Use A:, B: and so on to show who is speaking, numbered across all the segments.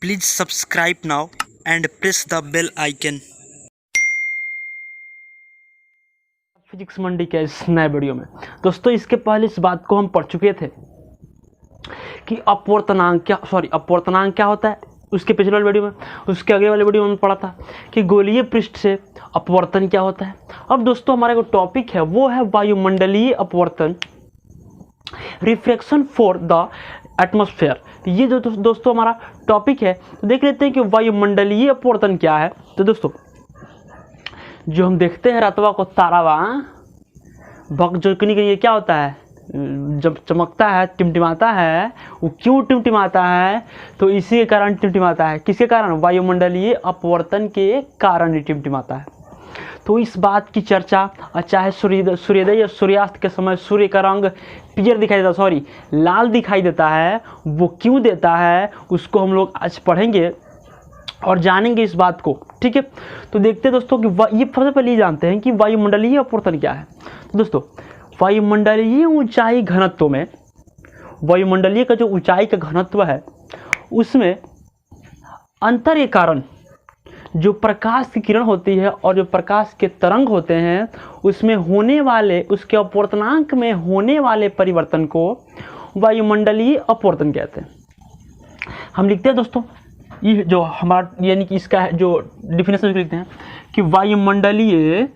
A: Please subscribe now and press the bell icon.
B: Physics Mandi के इस नए वीडियो में दोस्तों, इसके पहले इस बात को हम पढ़ चुके थे कि अपवर्तनांक क्या होता है। उसके पिछले वाले वीडियो में, उसके अगले वाले वीडियो में पढ़ा था कि गोलीय पृष्ठ से अपवर्तन क्या होता है। अब दोस्तों हमारा जो टॉपिक है वो है वायुमंडलीय अपवर्तन, रिफ्रैक्शन फॉर द एटमॉस्फेयर। ये जो दोस्तों हमारा टॉपिक है, तो देख लेते हैं कि वायुमंडलीय अपवर्तन क्या है। तो दोस्तों जो हम देखते हैं रातवा को तारावा भगजोकनी, ये क्या होता है, जब चमकता है, टिमटिमाता है, वो क्यों टिमटिमाता है? तो इसी के कारण टिमटिमाता है। किसके कारण? वायुमंडलीय अपवर्तन के कारण ही टिमटिमाता है। तो इस बात की चर्चा, चाहे सूर्योदय या सूर्यास्त के समय सूर्य का रंग पीयर दिखाई देता, लाल दिखाई देता है, वो क्यों देता है, उसको हम लोग आज पढ़ेंगे और जानेंगे इस बात को। ठीक है, तो देखते हैं दोस्तों कि ये सबसे पहले जानते हैं कि वायुमंडलीय अपवर्तन क्या है। तो दोस्तों वायुमंडलीय ऊंचाई घनत्व में, वायुमंडलीय का जो ऊंचाई का घनत्व है उसमें अंतर के कारण जो प्रकाश की किरण होती है और जो प्रकाश के तरंग होते हैं उसमें होने वाले, उसके अपवर्तनांक में होने वाले परिवर्तन को वायुमंडलीय अपवर्तन कहते हैं। हम लिखते हैं दोस्तों, ये जो हमारा यानी कि इसका है जो डिफिनेशन लिखते हैं कि वायुमंडलीय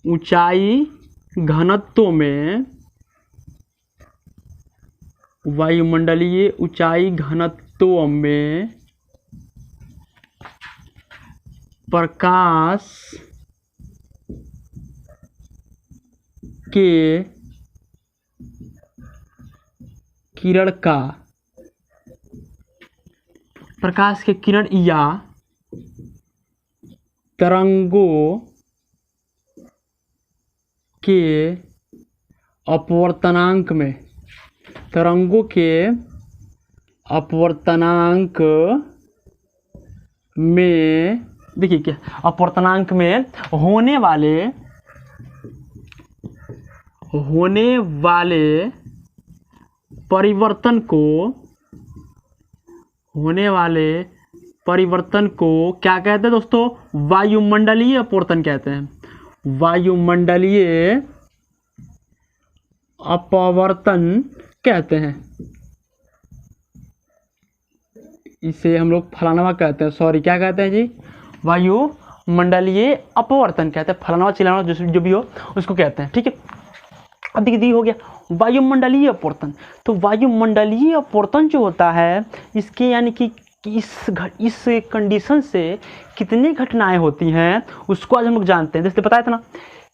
B: ऊंचाई घनत्व में, वायुमंडलीय ऊंचाई घनत्व में प्रकाश के किरण का, प्रकाश के किरण या तरंगों के अपवर्तनांक में, तरंगों के अपवर्तनांक में, देखिए क्या, अपवर्तनांक में होने वाले परिवर्तन को क्या कहते हैं दोस्तों? वायुमंडलीय अपवर्तन कहते हैं। वायुमंडलीय अपवर्तन कहते हैं। इसे हम लोग फलानवा कहते हैं, क्या कहते हैं जी? वायुमंडलीय अपवर्तन कहते हैं। फलानवा चिलानवा जो भी हो उसको कहते हैं। ठीक है, अब देखिए हो गया वायुमंडलीय अपवर्तन। तो वायुमंडलीय अपवर्तन जो होता है, इसके यानी कि इस कंडीशन से कितनी घटनाएं होती हैं उसको आज हम लोग जानते हैं। जैसे बताया था ना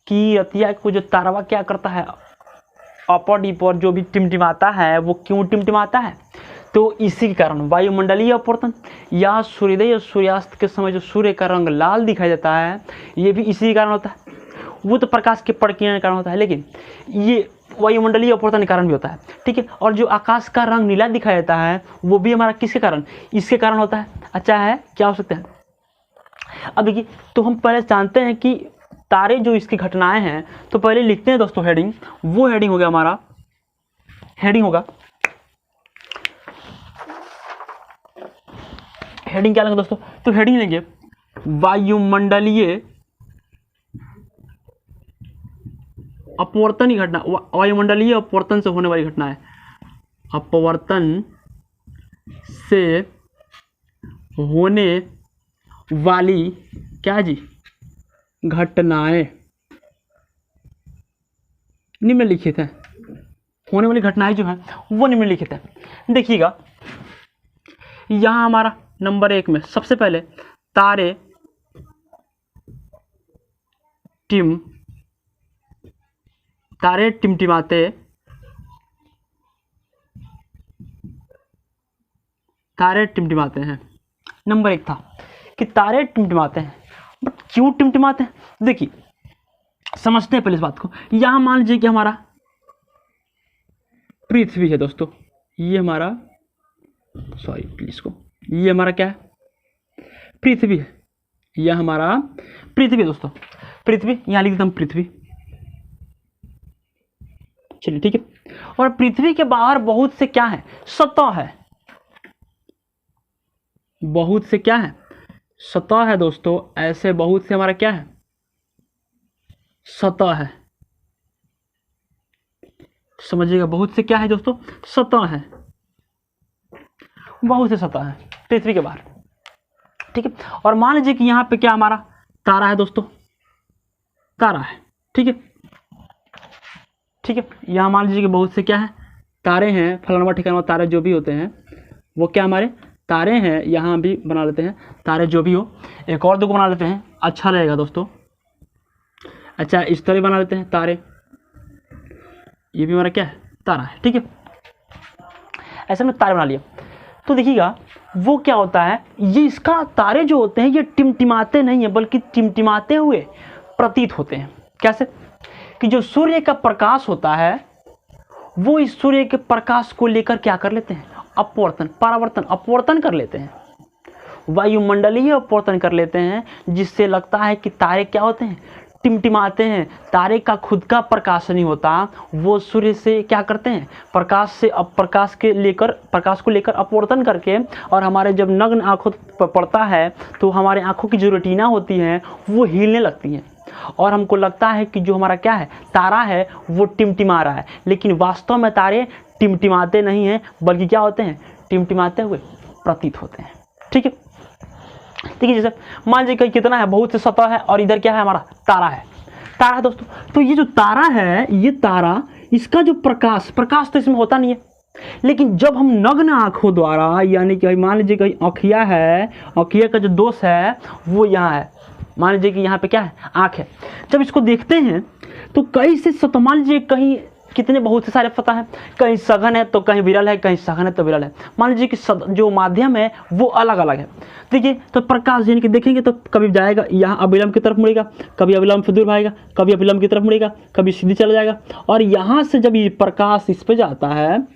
B: कि रतिया को जो तारावा क्या करता है, अपर डीपर जो भी टिमटिमाता है, वो क्यों टिमटिमाता है? तो इसी के कारण वायुमंडलीय अपवर्तन, या सूर्योदय या सूर्यास्त के समय जो सूर्य का रंग लाल दिखाई देता है, ये भी इसी के कारण होता है। वो तो प्रकाश के प्रक्रिया के कारण होता है, लेकिन ये वायुमंडलीय अपवर्तन के कारण भी होता है। ठीक है, और जो आकाश का रंग नीला दिखाई देता है वो भी हमारा किसके कारण? इसके कारण होता है। अच्छा है, क्या हो सकता है? अब देखिए, तो हम पहले जानते हैं कि तारे जो इसकी घटनाएं हैं, तो पहले लिखते हैं दोस्तों हेडिंग। वो हेडिंग हो गया हमारा, हेडिंग होगा, हेडिंग क्या लेंगे दोस्तों? तो हेडिंग लेंगे वायुमंडलीय अपवर्तन की घटना, वायुमंडलीय अपवर्तन से होने वाली घटना है। अपवर्तन से होने वाली क्या जी? घटनाएं निम्नलिखित है। होने वाली घटनाएं जो है वो निम्नलिखित है। देखिएगा यहां हमारा नंबर 1 में सबसे पहले तारे टिमटिमाते हैं। नंबर 1 था कि तारे टिमटिमाते हैं, बट क्यों टिमटिमाते हैं? देखिए समझते हैं पहले इस बात को। यहां मान लीजिए कि हमारा पृथ्वी है दोस्तों, ये हमारा ये हमारा क्या है? पृथ्वी है। यह हमारा पृथ्वी दोस्तों, पृथ्वी यहाँ लिख देता हूँ, पृथ्वी चलिए ठीक है। और पृथ्वी के बाहर बहुत से क्या है, सतह है, बहुत से क्या है, सतह है दोस्तों। ऐसे बहुत से हमारा क्या है, सतह है। समझिएगा, बहुत से क्या है दोस्तों, सतह है, बहुत से सतह है पृथ्वी के बाहर, ठीक है। और मान लीजिए कि यहाँ पे क्या हमारा तारा है दोस्तों, तारा है, ठीक है, ठीक है। यहाँ मान लीजिए कि बहुत से क्या है, तारे हैं, फलाना ठिकाना तारे जो भी होते हैं वो क्या हमारे तारे हैं। यहाँ भी बना लेते हैं तारे जो भी हो, एक और दो को बना लेते हैं, अच्छा रहेगा दोस्तों। अच्छा, इस तरह बना लेते हैं तारे, ये भी हमारा क्या है, तारा है, ठीक है। ऐसे में तारे बना लिया। तो देखिएगा वो क्या होता है, ये इसका तारे जो होते हैं ये टिमटिमाते नहीं है बल्कि टिमटिमाते हुए प्रतीत होते हैं। कैसे कि जो सूर्य का प्रकाश होता है वो इस सूर्य के प्रकाश को लेकर क्या कर लेते हैं, अपवर्तन, परावर्तन, अपवर्तन कर लेते हैं, वायुमंडलीय अपवर्तन कर लेते हैं, जिससे लगता है कि तारे क्या होते हैं, टिमटिमाते हैं। तारे का खुद का प्रकाश नहीं होता, वो सूर्य से क्या करते हैं, प्रकाश से प्रकाश को लेकर अपवर्तन करके, और हमारे जब नग्न आंखों पर पड़ता है तो हमारे आंखों की जो रेटिना होती है वो हिलने लगती हैं, और हमको लगता है कि जो हमारा क्या है, तारा है वो टिमटिमा रहा है। लेकिन वास्तव में तारे टिमटिमाते नहीं हैं बल्कि क्या होते हैं, टिमटिमाते हुए प्रतीत होते हैं, ठीक है। देखिए जैसे मान लीजिए कितना है, बहुत से सतह है, और इधर क्या है हमारा, तारा है, तारा है दोस्तों। तो ये जो तारा है, ये तारा, इसका जो प्रकाश तो इसमें होता नहीं है, लेकिन जब हम नग्न आंखों द्वारा, यानी कि मान लीजिए कहीं आँखिया है, आँखिया का जो दोष है वो यहाँ है, मान लीजिए कि यहाँ पे क्या है, आँख है। जब इसको देखते हैं तो कई से सतह, मान लीजिए कहीं कितने बहुत से सारे सतह है, कहीं सघन है तो कहीं विरल है, कहीं सघन है तो विरल है। मान लीजिए कि जो माध्यम है वो अलग अलग है। देखिए तो प्रकाश यानी कि देखेंगे तो कभी जाएगा यहाँ अविलंब की तरफ मुड़ेगा, कभी अविलंब से दूर भागेगा, कभी अविलंब की तरफ मुड़ेगा, कभी सीधे चला जाएगा, और यहाँ से जब ये प्रकाश इस पे जाता है,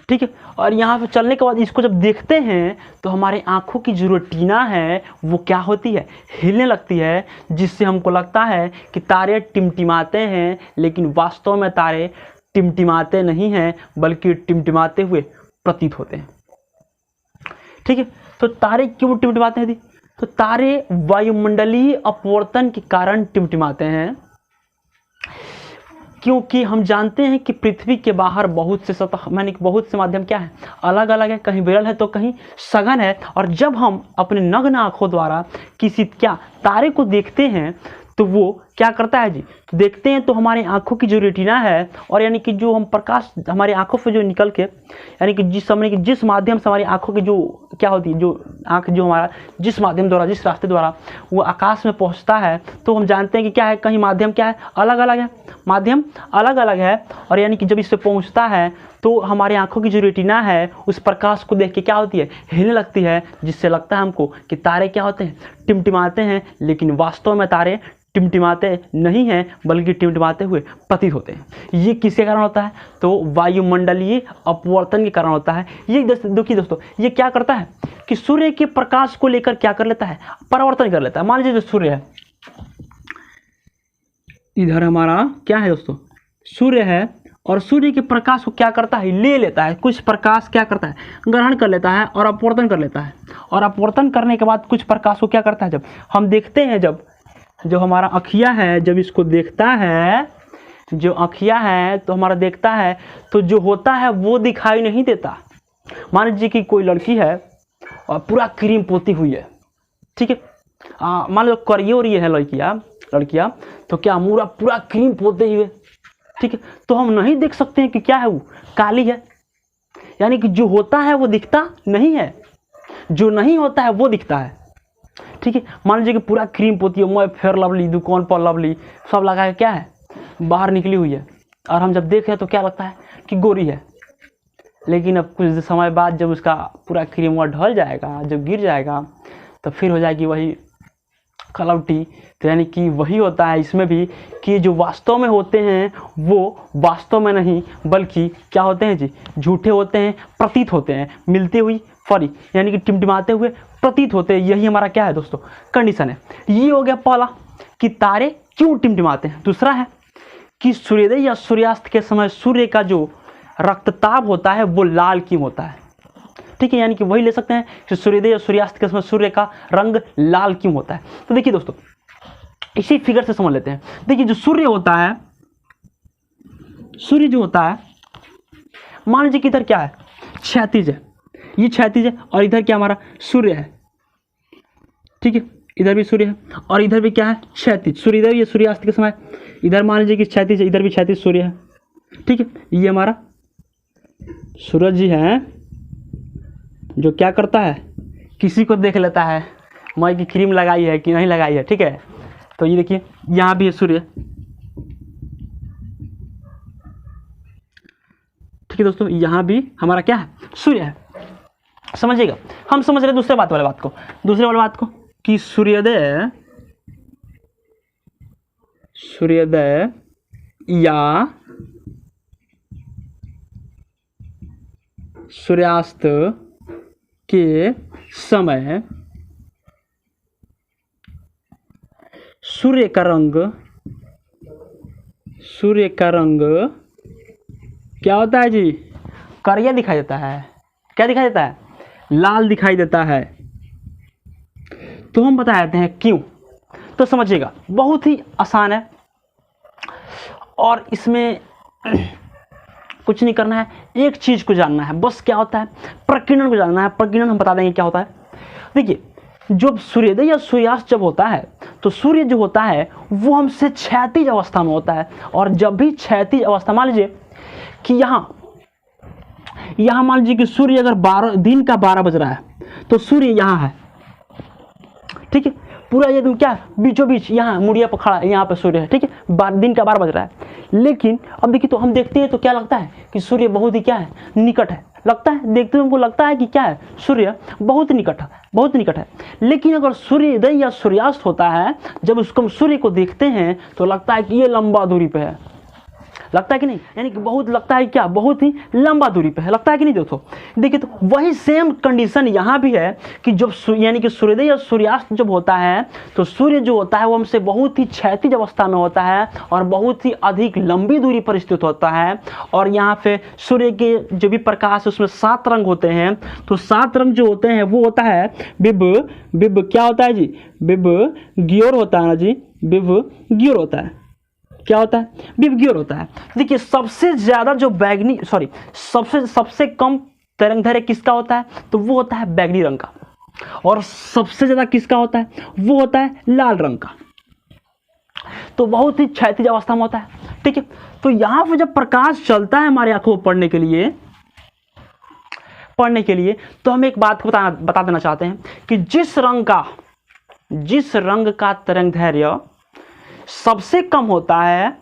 B: ठीक है, और यहाँ पे चलने के बाद इसको जब देखते हैं तो हमारे आँखों की जो रेटिना है वो क्या होती है, हिलने लगती है, जिससे हमको लगता है कि तारे टिमटिमाते हैं, लेकिन वास्तव में तारे टिमटिमाते नहीं हैं बल्कि टिमटिमाते हुए प्रतीत होते हैं, ठीक है। तो तारे क्यों टिमटिमाते हैं? तो तारे वायुमंडलीय अपवर्तन के कारण टिमटिमाते हैं, क्योंकि हम जानते हैं कि पृथ्वी के बाहर बहुत से सतह, माने कि बहुत से माध्यम क्या है, अलग अलग है, कहीं विरल है तो कहीं सघन है। और जब हम अपने नग्न आंखों द्वारा किसी क्या तारे को देखते हैं तो वो क्या करता है जी, देखते हैं तो हमारी आंखों की जो रेटिना है, और यानी कि जो हम प्रकाश हमारी आंखों से जो निकल के, यानी कि जिस समय कि जिस माध्यम से हमारी आंखों की जो क्या होती है, जो आंख जो हमारा जिस माध्यम द्वारा, जिस रास्ते द्वारा वो आकाश में पहुंचता है, तो हम जानते हैं कि क्या है, कहीं माध्यम क्या है, अलग अलग है, माध्यम अलग अलग है। और यानी कि जब इससे पहुंचता है तो हमारी आंखों की जो रेटिना है उस प्रकाश को देख के क्या होती है, हिलने लगती है, जिससे लगता है हमको कि तारे क्या होते हैं, टिमटिमाते हैं, लेकिन वास्तव में तारे टिमटिमाते नहीं हैं बल्कि टिमटिमाते हुए प्रतीत होते हैं। ये किसके कारण होता है? तो वायुमंडलीय अपवर्तन के कारण होता है। ये देखिए दोस्तों, ये क्या करता है कि सूर्य के प्रकाश को लेकर क्या कर लेता है, परावर्तन कर लेता है। मान लीजिए जो सूर्य है, इधर हमारा क्या है दोस्तों, सूर्य है, और सूर्य के प्रकाश को क्या करता है, ले लेता है, कुछ प्रकाश क्या करता है, ग्रहण कर लेता है और अपवर्तन कर लेता है। और अपवर्तन करने के बाद कुछ प्रकाश को क्या करता है, जब हम देखते हैं, जब जो हमारा आँखिया है जब इसको देखता है, जो आँखिया है तो हमारा देखता है, तो जो होता है वो दिखाई नहीं देता। मान लीजिए कि कोई लड़की है और पूरा क्रीम पोती हुई है, ठीक है, मान लो करिए और ये है लड़कियाँ तो क्या पूरा क्रीम पोते हुए, ठीक है, तो हम नहीं देख सकते हैं कि क्या है, वो काली है। यानी कि जो होता है वो दिखता नहीं है, जो नहीं होता है वो दिखता है, ठीक है। मान लीजिए कि पूरा क्रीम पोती है, मैं फेयर लवली, दुकान पर लवली सब लगा के क्या है, बाहर निकली हुई है, और हम जब देखें तो क्या लगता है कि गोरी है। लेकिन अब कुछ समय बाद जब उसका पूरा क्रीम वहाँ ढल जाएगा, जब गिर जाएगा, तो फिर हो जाएगी वही कलौटी। तो यानी कि वही होता है इसमें भी कि जो वास्तव में होते हैं वो वास्तव में नहीं बल्कि क्या होते हैं जी, झूठे होते हैं, प्रतीत होते हैं, मिलती हुई फरी, यानी कि टिमटिमाते हुए प्रतीत होते हैं। यही हमारा क्या है दोस्तों, कंडीशन है। ये हो गया पहला कि तारे क्यों टिमटिमाते हैं। दूसरा है कि सूर्योदय या सूर्यास्त के समय सूर्य का जो रक्तताप होता है वो लाल क्यों होता है। ठीक है, यानी कि वही ले सकते हैं कि सूर्योदय या सूर्यास्त के समय सूर्य का रंग लाल क्यों होता है। तो देखिए दोस्तों, इसी फिगर से समझ लेते हैं। देखिए जो सूर्य होता है, सूर्य जो होता है, मान लीजिए कि इधर क्या है, क्षैतिज है, ये क्षैतिज है और इधर क्या हमारा सूर्य है। ठीक है, इधर भी सूर्य है और इधर भी क्या है, क्षैतिज। सूर्योदय या सूर्यास्त के समय इधर मान लीजिए कि क्षैतिज है, इधर भी क्षैतिज सूर्य है। ठीक है, ये हमारा सूरज जी है जो क्या करता है, किसी को देख लेता है मैं की क्रीम लगाई है कि नहीं लगाई है। ठीक है, तो ये देखिए यहाँ भी है सूर्य। ठीक है दोस्तों, यहाँ भी हमारा क्या है, सूर्य है। समझिएगा, हम समझ रहे दूसरे बात वाले बात को, दूसरे वाले बात को कि सूर्योदय या सूर्यास्त के समय सूर्य का रंग क्या होता है जी, करिया दिखाई देता है। क्या दिखाई देता है, लाल दिखाई देता है। तो हम बता देते हैं क्यों। तो समझिएगा, बहुत ही आसान है और इसमें कुछ नहीं करना है, एक चीज को जानना है बस, क्या होता है, प्रकीर्णन को जानना है। प्रकीर्णन हम बता देंगे क्या होता है। देखिए, जब सूर्योदय या सूर्यास्त जब होता है तो सूर्य जो होता है वो हमसे क्षैतिज अवस्था में होता है। और जब भी क्षैतिज अवस्था, मान लीजिए कि यहाँ मान लीजिए कि सूर्य अगर दिन का 12 बज रहा है तो सूर्य यहाँ है। ठीक है, पूरा एकदम क्या बीचों बीच यहाँ मुड़िया पर खड़ा है, यहाँ पे सूर्य है। ठीक है, दिन का 12 बज रहा है। लेकिन अब देखिए, तो हम देखते हैं तो क्या लगता है कि सूर्य बहुत ही क्या है, निकट है। लगता है, देखते हुए हमको लगता है कि क्या है, सूर्य बहुत निकट है, बहुत निकट है। लेकिन अगर सूर्योदय या सूर्यास्त होता है, जब उसको हम सूर्य को देखते हैं तो लगता है कि ये लंबा दूरी पे है। लगता है कि नहीं, यानी कि बहुत लगता है क्या, बहुत ही लंबा दूरी पे है। लगता है कि नहीं दोस्तों। देखिए, तो वही सेम कंडीशन यहाँ भी है कि जब यानी कि सूर्योदय या सूर्यास्त जब होता है तो सूर्य जो होता है वो हमसे बहुत ही क्षैतिज अवस्था में होता है और बहुत ही अधिक लंबी दूरी पर स्थित होता है। और यहाँ पे सूर्य के जो भी प्रकाश है उसमें 7 रंग होते हैं। तो 7 रंग जो होते हैं वो होता है बिब क्या होता है जी, बिब ग्योर होता है ना जी, बिब ग्योर होता है। क्या होता है, विबग्योर होता है। देखिए, सबसे ज्यादा जो सबसे कम तरंगदैर्घ्य किसका होता है, तो वो होता है बैगनी रंग का। और सबसे ज्यादा किसका होता है, वो होता है लाल रंग का। तो बहुत ही क्षैतिज अवस्था में होता है। ठीक है, तो यहां पर जब प्रकाश चलता है हमारी आंखों को पढ़ने के लिए तो हम एक बात को बता देना चाहते हैं कि जिस रंग का तरंगदैर्घ्य सबसे कम होता है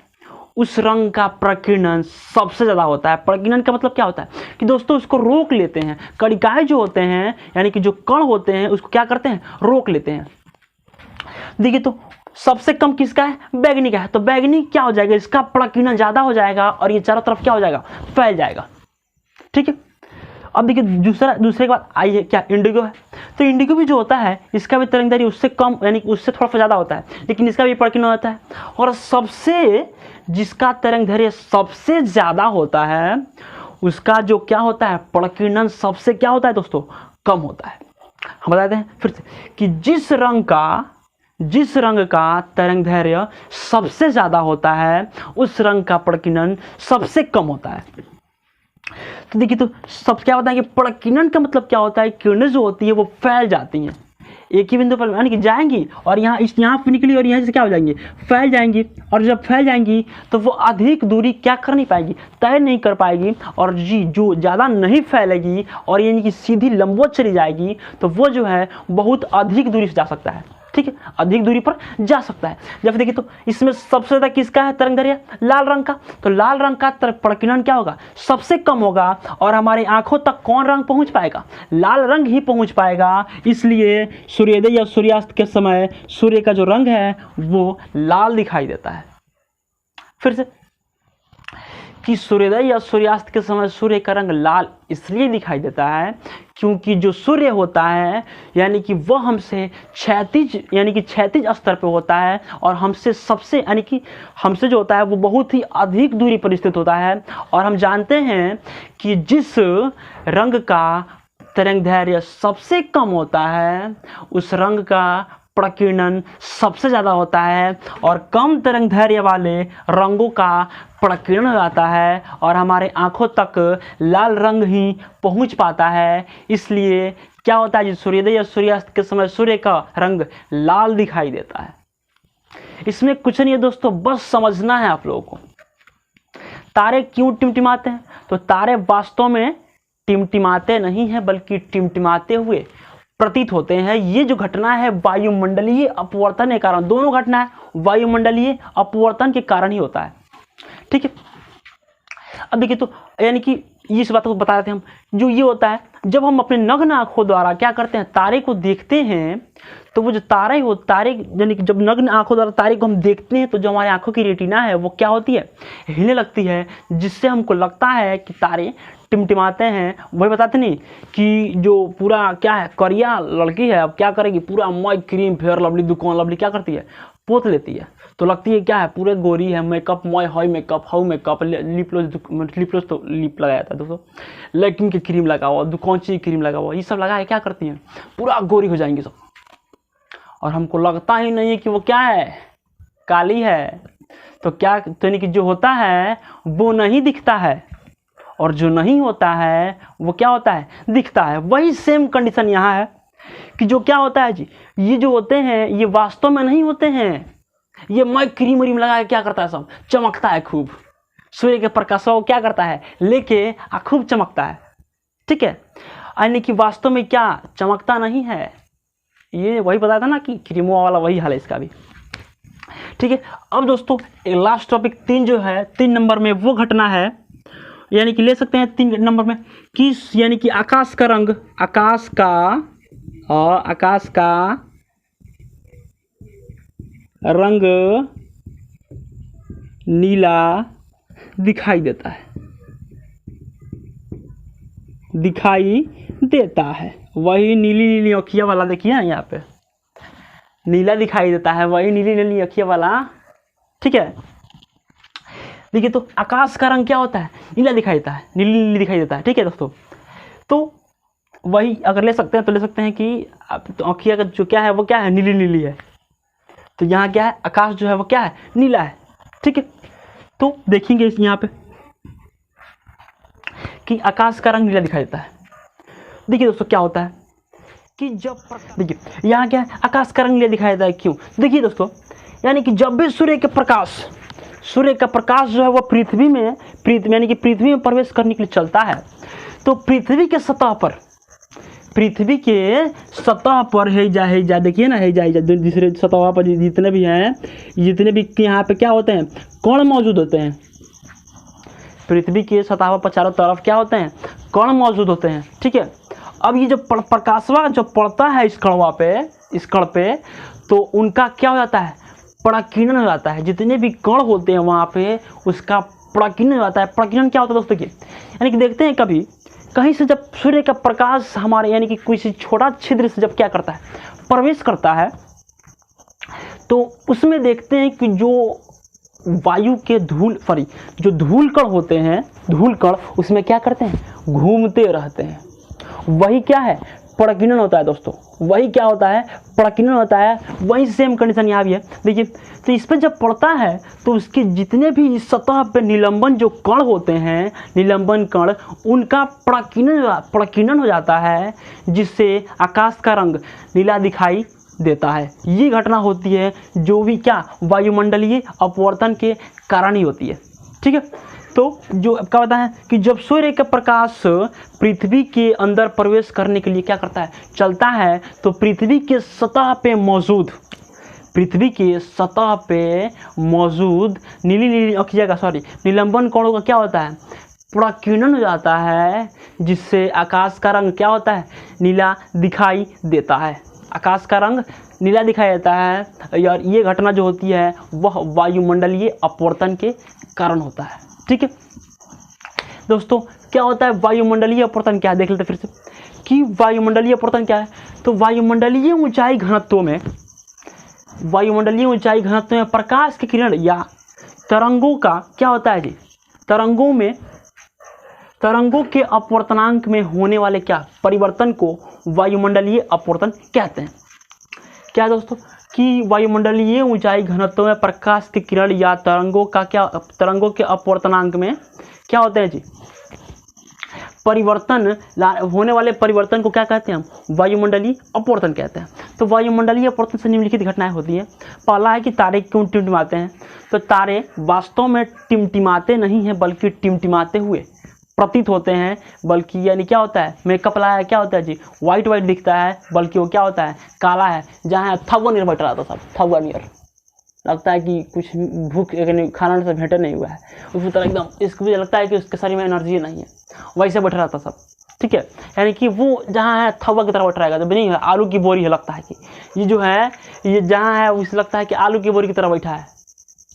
B: उस रंग का प्रकीर्णन सबसे ज्यादा होता है। प्रकीर्णन का मतलब क्या होता है कि दोस्तों उसको रोक लेते हैं। कणिकाएं जो होते हैं, यानी कि जो कण होते हैं, उसको क्या करते हैं, रोक लेते हैं। देखिए, तो सबसे कम किसका है, बैगनी का है। तो बैगनी क्या हो जाएगा, इसका प्रकीर्णन ज्यादा हो जाएगा और ये चारों तरफ क्या हो जाएगा, फैल जाएगा। ठीक है, अब देखिए दूसरे के बाद आई है क्या, इंडिगो है। तो इंडिगो भी जो होता है इसका भी तरंगदैर्घ्य उससे कम, यानी कि उससे थोड़ा सा ज़्यादा होता है, लेकिन इसका भी प्रकीर्णन होता है। और सबसे जिसका तरंगदैर्घ्य सबसे ज़्यादा होता है उसका जो क्या होता है, प्रकीर्णन सबसे क्या होता है दोस्तों, कम होता है। हम बताते हैं फिर से कि जिस रंग का तरंगदैर्घ्य सबसे ज़्यादा होता है उस रंग का प्रकीर्णन सबसे कम होता है। तो देखिए, तो सब क्या होता है कि प्रकीर्णन का मतलब क्या होता है, किरणें जो होती है वो फैल जाती हैं एक ही बिंदु पर, यानी कि जाएंगी और यहाँ पे निकली और यहाँ से क्या हो जाएंगी, फैल जाएंगी। और जब फैल जाएंगी तो वो अधिक दूरी क्या कर नहीं पाएगी, तय नहीं कर पाएगी। और जो ज़्यादा नहीं फैलेगी और यानी कि सीधी लंबवत चली जाएगी तो वो जो है बहुत अधिक दूरी से जा सकता है। ठीक है, अधिक दूरी पर जा सकता है। जब देखिए, तो इसमें सबसे ज़्यादा किसका है तरंगदैर्घ्य, लाल रंग का। तो लाल रंग का प्रकीर्णन क्या होगा, सबसे कम होगा। और हमारी आंखों तक कौन रंग पहुंच पाएगा, लाल रंग ही पहुंच पाएगा। इसलिए सूर्योदय या सूर्यास्त के समय सूर्य का जो रंग है वो लाल दिखाई देता है। फिर से कि सूर्योदय या सूर्यास्त के समय सूर्य का रंग लाल इसलिए दिखाई देता है क्योंकि जो सूर्य होता है यानी कि वह हमसे क्षैतिज स्तर पे होता है और हमसे सबसे यानी कि हमसे जो होता है वो बहुत ही अधिक दूरी पर स्थित होता है। और हम जानते हैं कि जिस रंग का तरंगदैर्घ्य सबसे कम होता है उस रंग का प्रकीर्णन सबसे ज़्यादा होता है और कम तरंगदैर्घ्य वाले रंगों का प्रकीर्णन हो जाता है और हमारे आँखों तक लाल रंग ही पहुंच पाता है। इसलिए क्या होता है जी, सूर्योदय या सूर्यास्त के समय सूर्य का रंग लाल दिखाई देता है। इसमें कुछ नहीं है दोस्तों, बस समझना है आप लोगों को। तारे क्यों टिमटिमाते हैं? तो तारे वास्तव में टिमटिमाते नहीं हैं बल्कि टिमटिमाते हुए प्रतीत होते हैं। ये जो घटना है वायुमंडलीय अपवर्तन के कारण, दोनों घटना है वायुमंडलीय अपवर्तन के कारण ही होता है। ठीक है, अब देखिए तो यानी कि इस बात को बता देते हैं हम। जो ये होता है जब हम अपने नग्न आंखों द्वारा क्या करते हैं, तारे को देखते हैं, तो वो जो तारे यानी कि जब नग्न आंखों द्वारा तारे को हम देखते हैं तो जो हमारी आंखों की रेटिना है वो क्या होती है, हिलने लगती है, जिससे हमको लगता है कि तारे टिमटिमाते हैं। वही बताते नहीं कि जो पूरा क्या है करिया लड़की है, अब क्या करेगी, पूरा मॉय क्रीम फेयर लवली दुकान लवली क्या करती है, पोत लेती है, तो लगती है क्या है पूरे गोरी है, मेकअप मॉय हॉय मेकअप हाउ मेकअप लिपलोज तो लिप लगाया था दोस्तों, लेकिन की क्रीम लगा हुआ, दुकान की क्रीम लगा हुआ, ये सब लगा है, क्या करती हैं पूरा गोरी हो जाएंगी सब। और हमको लगता ही नहीं है कि वो क्या है, काली है। तो क्या तो यानी कि जो होता है वो नहीं दिखता है और जो नहीं होता है वो क्या होता है, दिखता है। वही सेम कंडीशन यहाँ है कि जो क्या होता है जी, ये जो होते हैं ये वास्तव में नहीं होते हैं, ये मैं क्रीम व्रीम लगा के क्या करता है, सब चमकता है खूब, सूर्य के प्रकाश को क्या करता है लेके खूब चमकता है। ठीक है, यानी कि वास्तव में क्या चमकता नहीं है। ये वही बताया था ना कि क्रीमों वाला वही हाल है इसका भी। ठीक है, अब दोस्तों लास्ट टॉपिक 3 जो है 3 नंबर में वो घटना है, यानी कि ले सकते हैं 3 नंबर में कि यानी कि आकाश का रंग, आकाश का रंग नीला दिखाई देता है, वही नीली नीली अखियाँ वाला देखिए ना, यहाँ पे नीला दिखाई देता है, वही नीली नीली अखियाँ वाला। ठीक है, देखिए तो आकाश का रंग क्या होता है, नीला दिखाई देता है, नीली नीली दिखाई देता है। ठीक है दोस्तों, तो वही अगर ले सकते हैं तो ले सकते हैं कि तो अखियाँ का जो क्या है वो क्या है, नीली नीली है, तो यहाँ क्या है, आकाश जो है वो क्या है, नीला है। ठीक है, तो देखेंगे यहाँ पे कि आकाश का रंग नीला दिखाई देता है। देखिए दोस्तों क्या होता है कि जब देखिए यहाँ क्या है, आकाश का रंग नीला दिखाई देता है, क्यों? देखिए दोस्तों, यानी कि जब भी सूर्य का प्रकाश जो है वो पृथ्वी में यानी कि पृथ्वी में प्रवेश करने के लिए चलता है, तो पृथ्वी के सतह पर है जा देखिए ना, है जा दूसरे सतह पर जितने भी हैं, जितने भी यहाँ पे क्या होते हैं, कण मौजूद होते हैं। पृथ्वी के सतह पर चारों तरफ क्या होते हैं, कण मौजूद होते हैं। ठीक है, अब ये जो प्रकाशवा जो पड़ता है इस कण पे, तो उनका क्या हो जाता है, प्रकीर्णन हो जाता है। जितने भी कण होते हैं वहाँ पे उसका प्रकीर्णन हो जाता है। प्रकीर्णन क्या होता है दोस्तों, यानी कि देखते हैं कहीं से जब सूर्य का प्रकाश हमारे यानी कि किसी छोटा छिद्र से जब क्या करता है, प्रवेश करता है, तो उसमें देखते हैं कि जो वायु के जो धूल कण होते हैं, धूल कण उसमें क्या करते हैं, घूमते रहते हैं। वही क्या है, प्रकीर्णन होता है दोस्तों, वही क्या होता है, प्रकीर्णन होता है। वही सेम कंडीशन यहाँ भी है। देखिए तो इस पर जब पड़ता है तो उसके जितने भी इस सतह पे निलंबन जो कण होते हैं, निलंबन कण, उनका प्रकीर्णन हो जाता है, जिससे आकाश का रंग नीला दिखाई देता है। ये घटना होती है जो भी क्या वायुमंडलीय अपवर्तन के कारण ही होती है। ठीक है, तो जो क्या होता है कि जब सूर्य का प्रकाश पृथ्वी के अंदर प्रवेश करने के लिए क्या करता है, चलता है, तो पृथ्वी के सतह पे मौजूद निलंबन कणों का क्या होता है, प्रकीर्णन हो जाता है, जिससे आकाश का रंग क्या होता है, नीला दिखाई देता है। आकाश का रंग नीला दिखाई देता है, और ये घटना जो होती है वह वायुमंडलीय अपवर्तन के कारण होता है। ठीक है, दोस्तों क्या होता है वायुमंडलीय अपवर्तन क्या है, देख लेते फिर से कि वायुमंडलीय अपवर्तन क्या है। तो वायुमंडलीय ऊंचाई घनत्व में प्रकाश की किरण या तरंगों का क्या होता है जी, तरंगों के अपवर्तनांक में होने वाले क्या परिवर्तन को वायुमंडलीय अपवर्तन कहते हैं। क्या दोस्तों कि वायुमंडलीय ऊंचाई घनत्व में प्रकाश की किरण या तरंगों के अपवर्तनांक में क्या होते हैं जी होने वाले परिवर्तन को क्या कहते हैं हम, वायुमंडलीय अपवर्तन कहते हैं। तो वायुमंडलीय अपवर्तन से निम्नलिखित घटनाएं होती हैं। पहला है कि तारे क्यों टिमटिमाते हैं। तो तारे वास्तव में टिमटिमाते नहीं हैं बल्कि टिमटिमाते हुए प्रतीत होते हैं, बल्कि यानी क्या होता है मेकअप लाया क्या होता है जी, वाइट दिखता है, बल्कि वो क्या होता है काला है। जहाँ थवा नियर बैठ रहा था सब, थवा नियर लगता है कि कुछ भूख खाना से भेंट नहीं हुआ है, उसकी तरह एकदम, इसको मुझे लगता है कि उसके शरीर में एनर्जी नहीं है, वैसे बैठ रहा था सब। ठीक है, यानी कि वो जहाँ है थवा की तरह बैठ रहेगा, जब नहीं है आलू की बोरी है, लगता है कि ये जो है ये जहाँ है उसे लगता है कि आलू की बोरी की तरह बैठा है।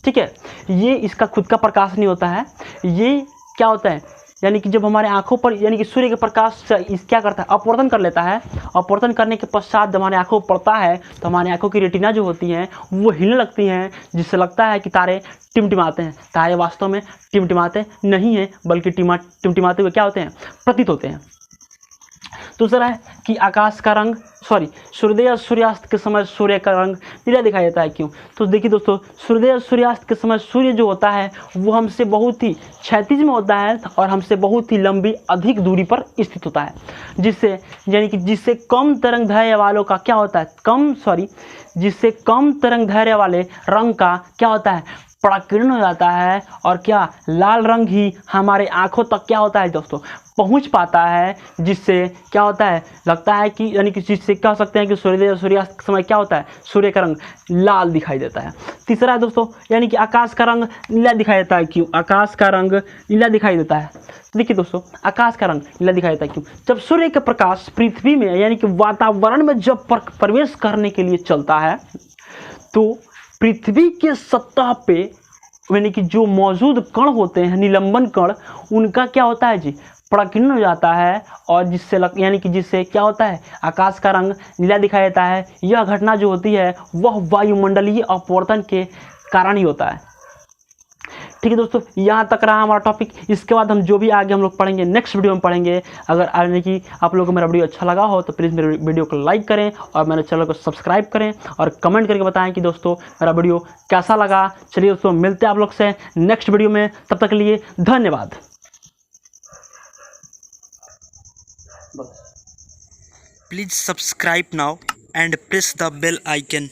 B: ठीक है, ये इसका खुद का प्रकाश नहीं होता है, ये क्या होता है यानी कि जब हमारे आंखों पर यानी कि सूर्य के प्रकाश से इस क्या करता है अपवर्तन कर लेता है। अपवर्तन करने के पश्चात जब हमारे आंखों पर पड़ता है तो हमारी आंखों की रेटिना जो होती हैं वो हिलने लगती हैं, जिससे लगता है कि तारे टिमटिमाते हैं। तारे वास्तव में टिमटिमाते नहीं हैं बल्कि टिमटिमाते हुए क्या होते हैं प्रतीत होते हैं। दूसरा है कि आकाश का रंग सूर्योदय और सूर्यास्त के समय सूर्य का रंग नीला दिखाई देता है। क्यों? तो देखिए दोस्तों, सूर्योदय और सूर्यास्त के समय सूर्य जो होता है वो हमसे बहुत ही क्षैतिज में होता है और हमसे बहुत ही लंबी अधिक दूरी पर स्थित होता है, जिससे कम तरंग दैर्घ्य वालों का क्या होता है जिससे कम तरंग दैर्घ्य वाले रंग का क्या होता है प्रकीर्णन हो जाता है, और क्या लाल रंग ही हमारे आंखों तक क्या होता है दोस्तों पहुंच पाता है, जिससे क्या होता है लगता है कि यानी कि जिससे कह सकते हैं कि सूर्योदय और सूर्यास्त के समय क्या होता है सूर्य का रंग लाल दिखाई देता है। तीसरा है दोस्तों यानी कि आकाश का रंग नीला दिखाई देता है। क्यों आकाश का रंग नीला दिखाई देता है? देखिए दोस्तों, आकाश का रंग नीला दिखाई देता है। क्यों? जब सूर्य का प्रकाश पृथ्वी में यानी कि वातावरण में जब प्रवेश करने के लिए चलता है तो पृथ्वी के सतह पे यानी कि जो मौजूद कण होते हैं निलंबन कण, उनका क्या होता है जी प्रकीर्णन हो जाता है, और जिससे क्या होता है आकाश का रंग नीला दिखाई देता है। यह घटना जो होती है वह वायुमंडलीय अपवर्तन के कारण ही होता है। ठीक है दोस्तों, यहाँ तक रहा हमारा टॉपिक। इसके बाद हम जो भी आगे हम लोग पढ़ेंगे नेक्स्ट वीडियो में पढ़ेंगे। अगर यानी कि आप लोगों को मेरा वीडियो अच्छा लगा हो तो प्लीज़ मेरे वीडियो को लाइक करें और मेरे चैनल को सब्सक्राइब करें और कमेंट करके बताएं कि दोस्तों मेरा वीडियो कैसा लगा। चलिए दोस्तों, मिलते हैं आप लोग से नेक्स्ट वीडियो में, तब तक के लिए धन्यवाद।
A: Please subscribe now and press the bell icon.